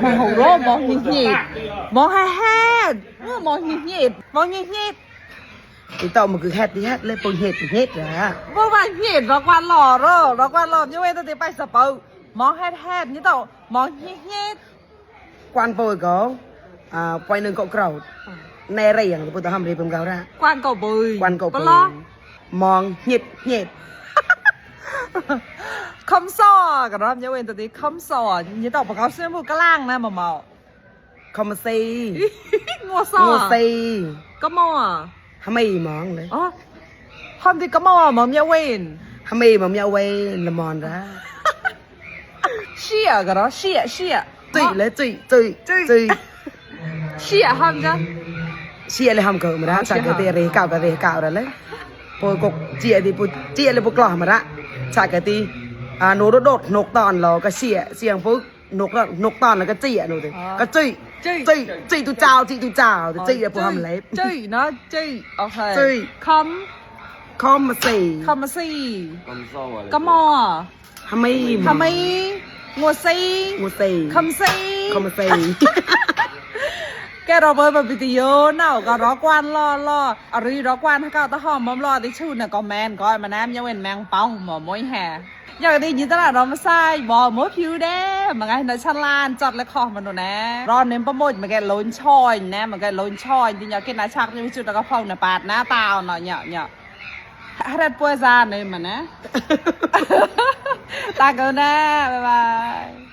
mong hổ rô mong nhịp nhịp mong hai hát mong nhịp nhịp mong nhịp nhịp thì tao mà cứ hét đi hét lên bông hết rồi á vô vàng nhịp nó quan lò rồi nó quan lò như vậy tôi thì bay sập bầu mong hát hát như tao mong nhịp nhịp quan bồi có quay nương cậu cầu nè rầyอย่างtôiทำเรียบร้อยแล้ว quan cầu bùi quan cậu ก็ bồi ล้อ mong nhịp nhịp คำสอกับเราเนี่ยเว้นตัวนี้คำสอนี่ต่อไปเขาเสื้อผูกกระล่างนะหมอหมอ không mà xây งัวสอ ngô xây ก็มอ hàm mì món đấy อ๋อคำที่ก็มอหมอเนี่ยเว้น hàm mì mà nhau quay là mòn ra เชี่ยกับเราเชี่ย tụi lấy tụi เชี่ยทำจ้ะ chia lên hàm cờ mà đã chả cái tê cào rồi lấy bồi cục chia thì chia lên bột lò mà đã chả cái tê nấu đốt nục tòn lò cái chia phước nục tòn là cái chia rồi đấy cái chui tụi chào chui là bồi hàm lấy จี้เนาะจี้โอเค จี้ ค không mà xì ำคำมาสี่ con sâu à ก็มอ hàm mì ทำไมงัวสี่ ngô xì คำสี่ không mà xì แกเราเบอร์แบบวิทยุเนาะก็รอกวนรออะไรรอกวนถ้าเก้าตะหอมมอมรอที่ชูน่ะก็แมนก็มาน้ำยังเว้นแมงเป้าหมอมวยแห่อยากได้ยินตลาดเรามาใส่บอมวยผิวแดงมันไงในชั้นลานจัดและคอมันดูนะรอนเน้นประมดมันแกล้นช่อยนะมันแกล้นช่อยจริงอยากกินน้ำชักยังไม่จุดแล้วก็พองน่ะปาดหน้าตาเนาะเนี่ยฮัดปัวซานเลยมันนะตาเกินนะบ๊ายบาย